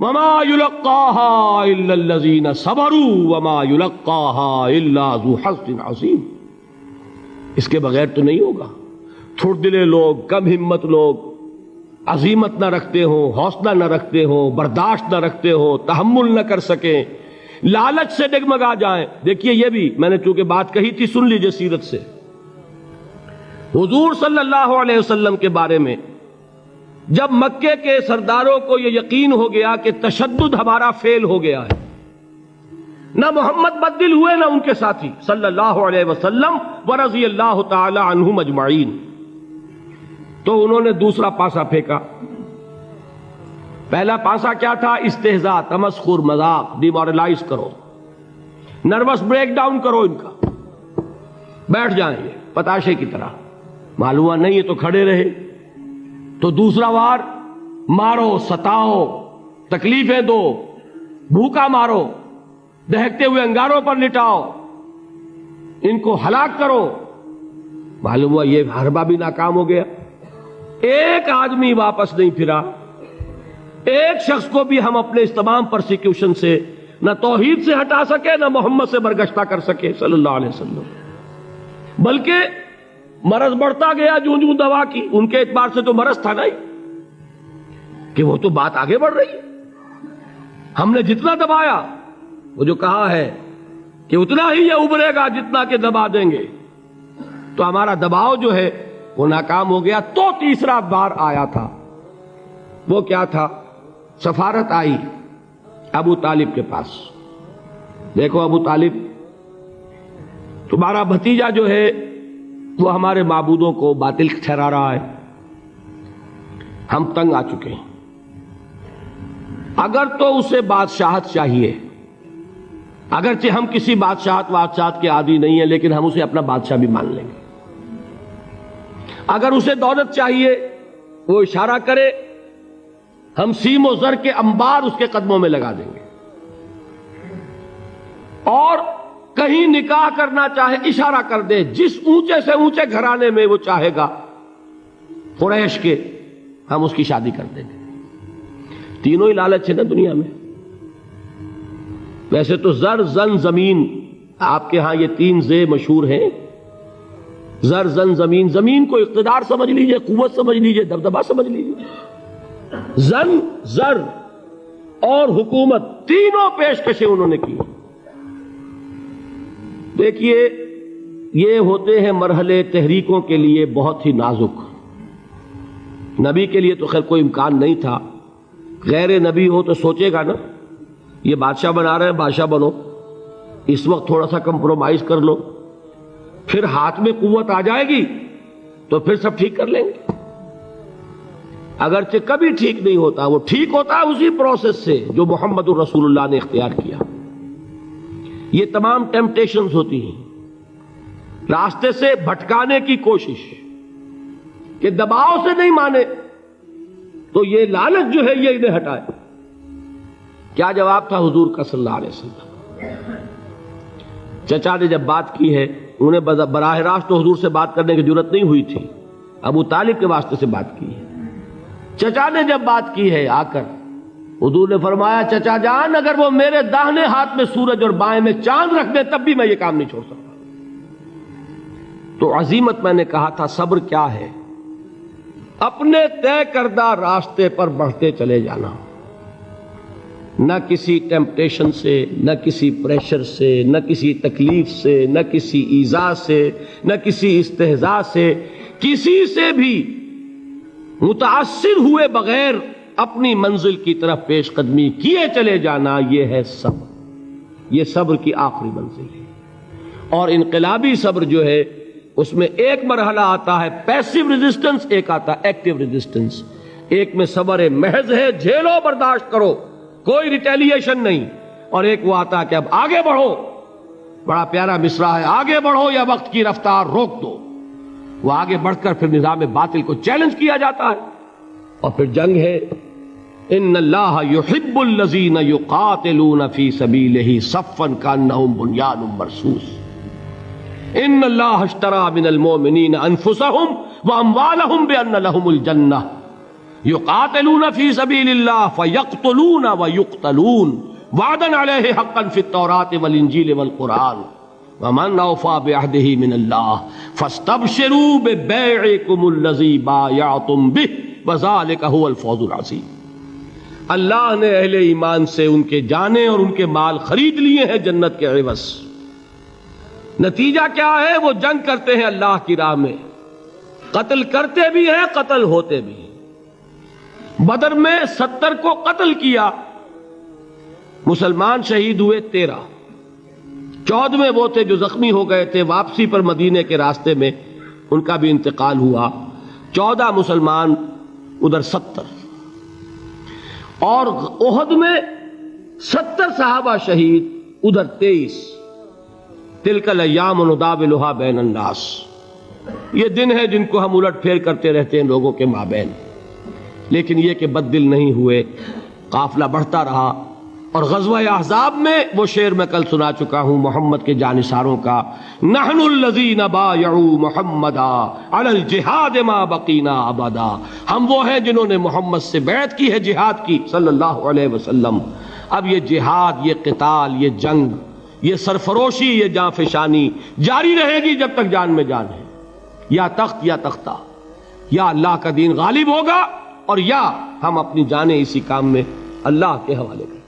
وما یلقاها الا الذین صبروا وما یلقاها الا ذو حظ عظیم. اس کے بغیر تو نہیں ہوگا. تھوڑ دلے لوگ، کم ہمت لوگ، عزیمت نہ رکھتے ہوں، حوصلہ نہ رکھتے ہوں، برداشت نہ رکھتے ہوں، تحمل نہ کر سکیں، لالچ سے ڈگمگا جائیں. دیکھیے یہ بھی میں نے چونکہ بات کہی تھی، سن لیجئے سیرت سے. حضور صلی اللہ علیہ وسلم کے بارے میں جب مکے کے سرداروں کو یہ یقین ہو گیا کہ تشدد ہمارا فیل ہو گیا ہے، نہ محمد بدل ہوئے نہ ان کے ساتھی صلی اللہ علیہ وسلم ورضی اللہ تعالی عنہم اجمعین، تو انہوں نے دوسرا پاسا پھینکا. پہلا پاسا کیا تھا؟ استہزاء، تمسخر، مذاق، ڈیمورلائز کرو، نروس بریک ڈاؤن کرو، ان کا بیٹھ جائیں یہ پتاشے کی طرح. معلوم ہوا نہیں یہ تو کھڑے رہے. تو دوسرا وار مارو، ستاؤ، تکلیفیں دو، بھوکا مارو، دہکتے ہوئے انگاروں پر لٹاؤ، ان کو ہلاک کرو. معلوم ہوا یہ حربہ بھی ناکام ہو گیا. ایک آدمی واپس نہیں پھرا. ایک شخص کو بھی ہم اپنے اس تمام پرسیکیوشن سے نہ توحید سے ہٹا سکے، نہ محمد سے برگشتہ کر سکے صلی اللہ علیہ وسلم. بلکہ مرض بڑھتا گیا جوں جوں دوا کی. ان کے اعتبار سے تو مرض تھا نہیں کہ وہ تو بات آگے بڑھ رہی ہے. ہم نے جتنا دبایا، وہ جو کہا ہے کہ اتنا ہی یہ ابھرے گا جتنا کہ دبا دیں گے، تو ہمارا دباؤ جو ہے وہ ناکام ہو گیا. تو تیسرا بار آیا تھا. وہ کیا تھا؟ سفارت آئی ابو طالب کے پاس. دیکھو ابو طالب، تمہارا بھتیجا جو ہے وہ ہمارے معبودوں کو باطل ٹھہرا رہا ہے، ہم تنگ آ چکے ہیں. اگر تو اسے بادشاہت چاہیے، اگرچہ ہم کسی بادشاہت کے عادی نہیں ہیں، لیکن ہم اسے اپنا بادشاہ بھی مان لیں گے. اگر اسے دولت چاہیے، وہ اشارہ کرے، ہم سیم و زر کے انبار اس کے قدموں میں لگا دیں گے. اور کہیں نکاح کرنا چاہے، اشارہ کر دے، جس اونچے سے اونچے گھرانے میں وہ چاہے گا قریش کے، ہم اس کی شادی کر دیں گے. تینوں ہی لالچ ہے نا دنیا میں. ویسے تو زر، زن، زمین، آپ کے ہاں یہ تین زے مشہور ہیں. زر، زن، زمین. زمین کو اقتدار سمجھ لیجئے، قوت سمجھ لیجئے، دبدبا سمجھ لیجئے. زن، زر اور حکومت، تینوں پیشکشیں انہوں نے کی. دیکھیے یہ ہوتے ہیں مرحلے تحریکوں کے لیے بہت ہی نازک. نبی کے لیے تو خیر کوئی امکان نہیں تھا. غیر نبی ہو تو سوچے گا نا، یہ بادشاہ بنا رہے ہیں، بادشاہ بنو، اس وقت تھوڑا سا کمپرومائز کر لو، پھر ہاتھ میں قوت آ جائے گی تو پھر سب ٹھیک کر لیں گے. اگرچہ کبھی ٹھیک نہیں ہوتا، وہ ٹھیک ہوتا ہے اسی پروسیس سے جو محمد الرسول اللہ نے اختیار کیا. یہ تمام ٹیمپٹیشنز ہوتی ہیں، راستے سے بھٹکانے کی کوشش، کہ دباؤ سے نہیں مانے تو یہ لالچ جو ہے یہ انہیں ہٹائے. کیا جواب تھا حضور کا صلی اللہ علیہ وسلم؟ چچا نے جب بات کی ہے، انہیں براہ راست تو حضور سے بات کرنے کی ضرورت نہیں ہوئی تھی، ابو طالب کے واسطے سے بات کی ہے. چچا نے جب بات کی ہے آ کر، حضور نے فرمایا چچا جان اگر وہ میرے داہنے ہاتھ میں سورج اور بائیں میں چاند رکھ دے تب بھی میں یہ کام نہیں چھوڑ سکتا. تو عزیمت میں نے کہا تھا، صبر کیا ہے؟ اپنے طے کردہ راستے پر بڑھتے چلے جانا، نہ کسی ٹیمپٹیشن سے، نہ کسی پریشر سے، نہ کسی تکلیف سے، نہ کسی ایذا سے، نہ کسی استہزاء سے، کسی سے بھی متاثر ہوئے بغیر اپنی منزل کی طرف پیش قدمی کیے چلے جانا. یہ ہے صبر. یہ صبر کی آخری منزل ہے. اور انقلابی صبر جو ہے اس میں ایک مرحلہ آتا ہے پیسیو ریزسٹنس، ایک آتا ہے ایکٹیو ریزسٹنس. ایک میں صبر محض ہے، جھیلو، برداشت کرو، کوئی ریٹیلیشن نہیں. اور ایک وہ آتا ہے کہ اب آگے بڑھو. بڑا پیارا مصرع ہے، آگے بڑھو یا وقت کی رفتار روک دو. وہ آگے بڑھ کر پھر نظام باطل کو چیلنج کیا جاتا ہے، اور پھر جنگ ہے. ان اللہ یحب الذین یقاتلون فی سبیلہ صفا کانہم بنیان مرصوص. ان اللہ اشتری من المؤمنین انفسہم واموالہم بان لہم الجنہ یقاتلون فی سبیل اللہ فیقتلون ویقتلون وعدا علیہ حقا فی التوراۃ والانجیل والقرآن ومن اوفی بعہدہ من اللہ فاستبشروا ببیعکم الذی بایعتم بہ وذالک هو الفوز العظیم۔ اللہ نے اہل ایمان سے ان کے جانیں اور ان کے مال خرید لیے ہیں جنت کے عوض۔ نتیجہ کیا ہے؟ وہ جنگ کرتے ہیں اللہ کی راہ میں، قتل کرتے بھی ہیں، قتل ہوتے بھی ہیں۔ بدر میں 70 کو قتل کیا، مسلمان شہید ہوئے 13، 14 وہ تھے جو زخمی ہو گئے تھے، واپسی پر مدینے کے راستے میں ان کا بھی انتقال ہوا، 14 مسلمان ادھر 70، اور احد میں 70 صحابہ شہید ادھر 23۔ تلک الایام نداولها بین الناس، یہ دن ہے جن کو ہم الٹ پھیر کرتے رہتے ہیں لوگوں کے مابین، لیکن یہ کہ بد دل نہیں ہوئے، قافلہ بڑھتا رہا۔ اور غزوہ احزاب میں وہ شعر میں کل سنا چکا ہوں محمد کے جانثاروں کا، نحن الذین بایعوا محمدا علی الجہاد ما بقینا ابدا، ہم وہ ہیں جنہوں نے محمد سے بیعت کی ہے جہاد کی صلی اللہ علیہ وسلم۔ اب یہ جہاد، یہ قتال، یہ جنگ، یہ سرفروشی، یہ جاں فشانی جاری رہے گی جب تک جان میں جان ہے، یا تخت یا تختہ، یا اللہ کا دین غالب ہوگا اور یا ہم اپنی جانیں اسی کام میں اللہ کے حوالے کریں۔